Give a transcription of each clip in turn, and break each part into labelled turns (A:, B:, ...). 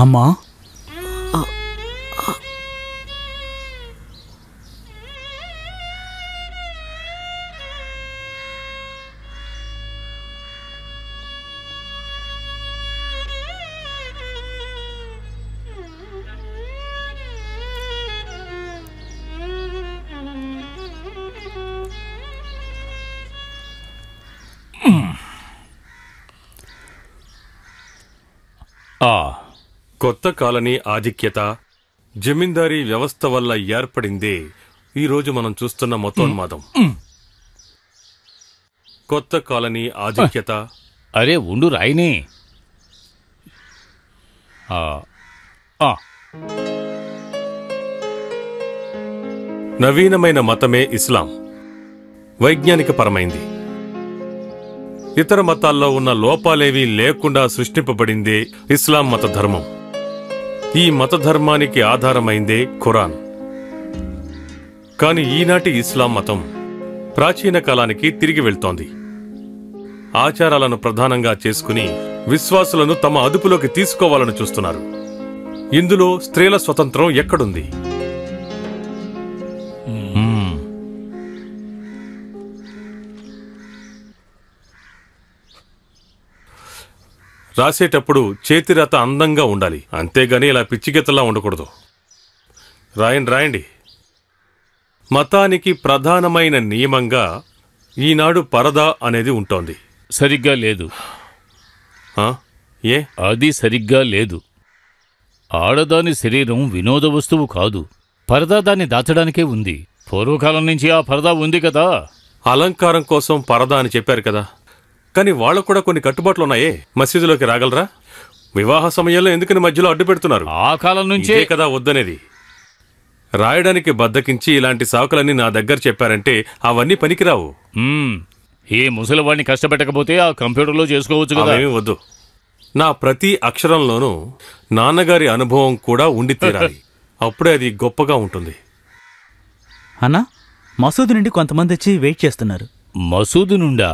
A: అమ్మా,
B: కొత్త కాలనీ ఆధిక్యత, జమీందారీ వ్యవస్థ వల్ల ఏర్పడిందే ఈరోజు మనం చూస్తున్న మతోన్మాదం. కొత్త కాలనీ ఆధిక్యత.
C: అరే ఉండు రాయిని.
B: నవీనమైన మతమే ఇస్లాం. వైజ్ఞానిక పరమైంది. ఇతర మతాల్లో ఉన్న లోపాలేవీ లేకుండా సృష్టింపబడిందే ఇస్లాం మత ధర్మం. ఈ మత ధర్మానికి ఆధారమైందే ఖురాన్. కాని ఈనాటి ఇస్లాం మతం ప్రాచీన కాలానికి తిరిగి వెళ్తోంది. ఆచారాలను ప్రధానంగా చేసుకుని విశ్వాసులను తమ అదుపులోకి తీసుకోవాలని చూస్తున్నారు. ఇందులో స్త్రీల స్వతంత్రం ఎక్కడుంది? రాసేటప్పుడు చేతిరాత అందంగా ఉండాలి, అంతేగాని ఇలా పిచ్చిగెత్తలా ఉండకూడదు. రాయండి. మతానికి ప్రధానమైన నియమంగా ఈనాడు పరదా అనేది ఉంటోంది.
C: సరిగ్గా లేదు.
B: ఏ?
C: అది సరిగ్గా లేదు. ఆడదాని శరీరం వినోద వస్తువు కాదు. పరదా దాన్ని దాచడానికే ఉంది. పూర్వకాలం నుంచి ఆ పరదా ఉంది కదా.
B: అలంకారం కోసం పరదా అని చెప్పారు కదా. కానీ వాళ్ళకు కూడా కొన్ని కట్టుబాట్లున్నాయే. మసీదులోకి రాగలరా? వివాహ సమయంలో ఎందుకని మధ్యలో అడ్డు పెడుతున్నారు?
C: ఆ కాలం నుంచే
B: కదా వద్దనేది. రాయడానికి బద్దకించి ఇలాంటి సాకులన్నీ నా దగ్గర చెప్పారంటే అవన్నీ పనికిరావు.
C: ఏ ముసలివాడిని కష్టపెట్టకపోతే ఆ కంప్యూటర్లో చేసుకోవచ్చు కదా.
B: వద్దు. నా ప్రతి అక్షరంలోనూ నాన్నగారి అనుభవం కూడా ఉండి తీరాలి. అప్పుడే అది గొప్పగా ఉంటుంది.
A: అన్నా, మసూదు నుండి కొంతమంది వచ్చి వెయిట్ చేస్తున్నారు.
C: మసూదు నుండా?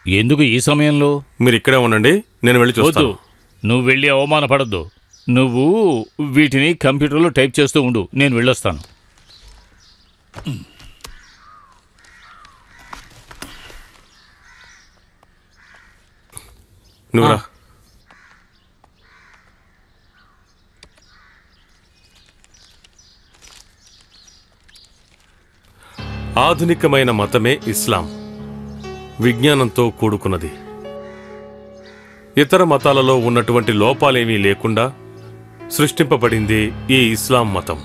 C: ఎందుకు ఈ సమయంలో?
B: మీరు ఇక్కడే ఉండండి, నేను వెళ్ళి చూస్తాను.
C: నువ్వు వెళ్ళి అవమానపడద్దు. నువ్వు వీటిని కంప్యూటర్లో టైప్ చేస్తూ ఉండు, నేను వెళ్ళొస్తాను.
B: నువ్వురా. ఆధునికమైన మతమే ఇస్లాం. విజ్ఞానంతో కూడుకున్నది. ఇతర మతాలలో ఉన్నటువంటి లోపాలేమీ లేకుండా సృష్టింపబడింది ఈ ఇస్లాం మతం.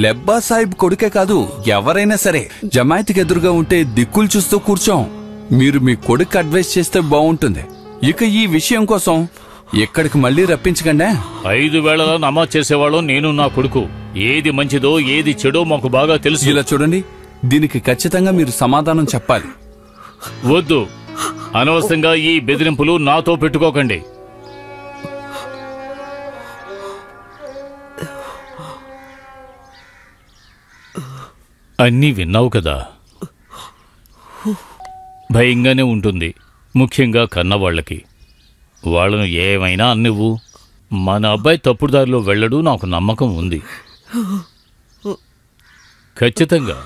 D: లెబ్బా సాహిబ్ కొడుకే కాదు, ఎవరైనా సరే జమాయత్కి ఎదురుగా ఉంటే దిక్కులు చూస్తూ కూర్చోం. మీరు మీ కొడుకు అడ్వైస్ చేస్తే బాగుంటుంది. ఇక ఈ విషయం కోసం ఇక్కడికి మళ్ళీ రప్పించకండి.
C: 5 వేళలా నమాజ్ చేసేవాళ్ళం నేను, నా కొడుకు. ఏది మంచిదో ఏది చెడో మాకు బాగా తెలుసు.
D: ఇలా చూడండి, దీనికి ఖచ్చితంగా మీరు సమాధానం చెప్పాలి.
C: వద్దు, అనవసరంగా ఈ బెదిరింపులు నాతో పెట్టుకోకండి. అన్నీ విన్నావు కదా. భయంగానే ఉంటుంది, ముఖ్యంగా కన్నవాళ్లకి. వాళ్ళను ఏమైనా అన్నివ్వు, మన అబ్బాయి తప్పుడు దారిలో వెళ్ళడు, నాకు నమ్మకం ఉంది. ఖచ్చితంగా.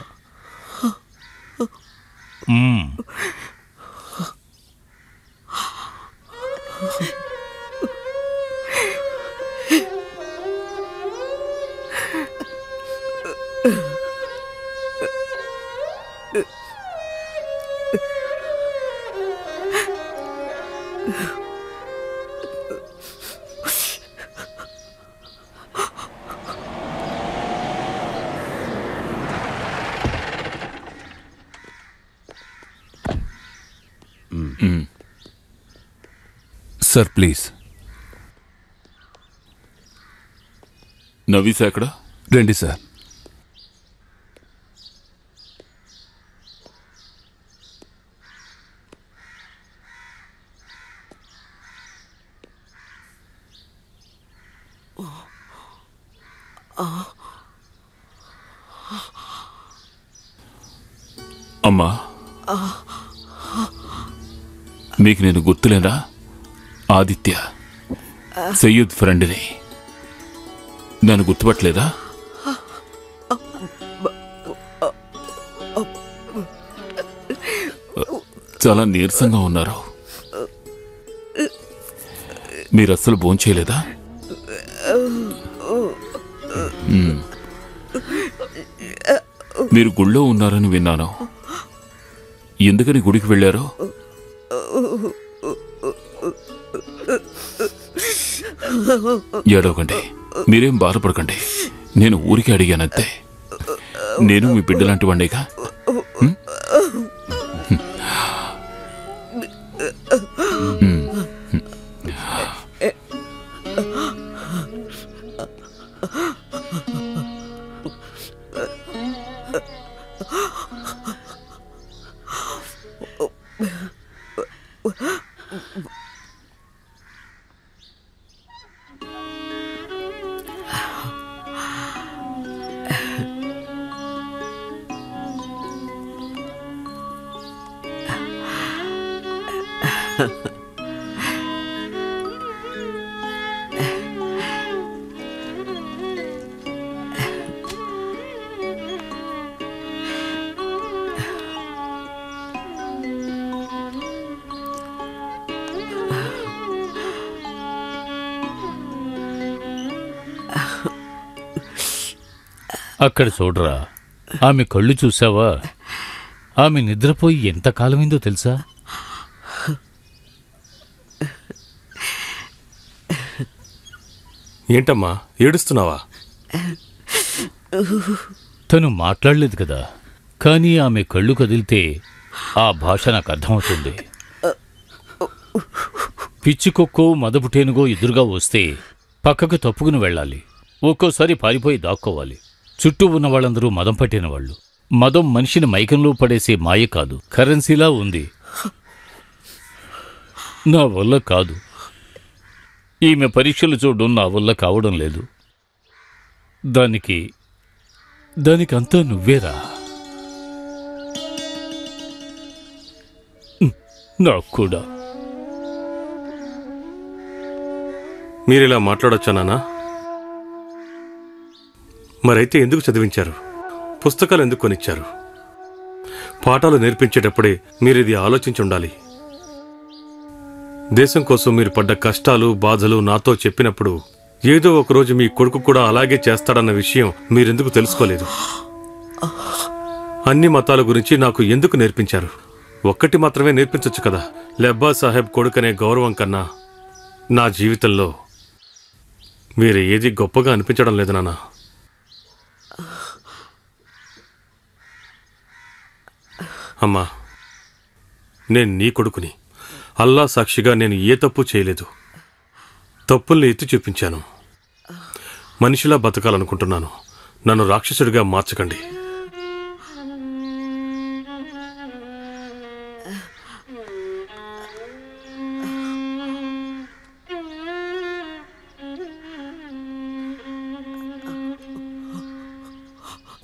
D: Sir please.
E: నవీసా ఎక్కడ?
D: రండి సార్.
E: అమ్మా, మీకు నేను గుర్తులేదా? ఆదిత్య, సయ్యద్ ఫ్రెండ్ని. నన్ను గుర్తుపట్టలేదా? చాలా నీరసంగా ఉన్నారు. మీరు అస్సలు భోంచేయలేదా? మీరు గుళ్ళో ఉన్నారని విన్నాను. ఎందుకని గుడికి వెళ్ళారు? ఏడవకండి, మీరేం బాధపడకండి. నేను ఊరికి అడిగానంతే. నేను మీ బిడ్డలాంటి వాడిగా.
C: అక్కడ చూడరా, ఆమె కళ్ళు చూసావా? ఆమె నిద్రపోయి ఎంతకాలమైందో తెలుసా?
B: ఏంటమ్మా ఏడుస్తున్నావా?
C: తను మాట్లాడలేదు కదా, కానీ ఆమె కళ్ళు కదిలితే ఆ భాష నాకు అర్థమవుతుంది. పిచ్చికొక్కో మదపుటేనుగో ఎదురుగా వస్తే పక్కకు తప్పుకుని వెళ్ళాలి. ఒక్కోసారి పారిపోయి దాక్కోవాలి. చుట్టూ ఉన్న వాళ్ళందరూ మదం పట్టిన వాళ్ళు. మదం మనిషిని మైకంలో పడేసే మాయ కాదు, కరెన్సీలా ఉంది. నా వల్ల కాదు. ఈమె పరీక్షలు చూడడం నా వల్ల కావడం లేదు. దానికంతా నువ్వేరా. నాకు కూడా.
B: మీరిలా మాట్లాడొచ్చా నాన్న? మరైతే ఎందుకు చదివించారు? పుస్తకాలు ఎందుకు కొనిచ్చారు? పాఠాలు నేర్పించేటప్పుడే మీరిది ఆలోచించి ఉండాలి. దేశం కోసం మీరు పడ్డ కష్టాలు బాధలు నాతో చెప్పినప్పుడు ఏదో ఒకరోజు మీ కొడుకు కూడా అలాగే చేస్తాడన్న విషయం మీరెందుకు తెలుసుకోలేదు? అన్ని మతాల గురించి నాకు ఎందుకు నేర్పించారు? ఒక్కటి మాత్రమే నేర్పించొచ్చు కదా. లెబ్బా సాహెబ్ కొడుకనే గౌరవం కన్నా నా జీవితంలో వేరే ఏది గొప్పగా అనిపించడం లేదు నాన్న. అమ్మా, నేను నీ కొడుకుని. అల్లా సాక్షిగా నేను ఏ తప్పు చేయలేదు. తప్పుల్ని ఎత్తి చూపించాను. మనిషిలా బతకాలనుకుంటున్నాను. నన్ను రాక్షసుడిగా మార్చకండి.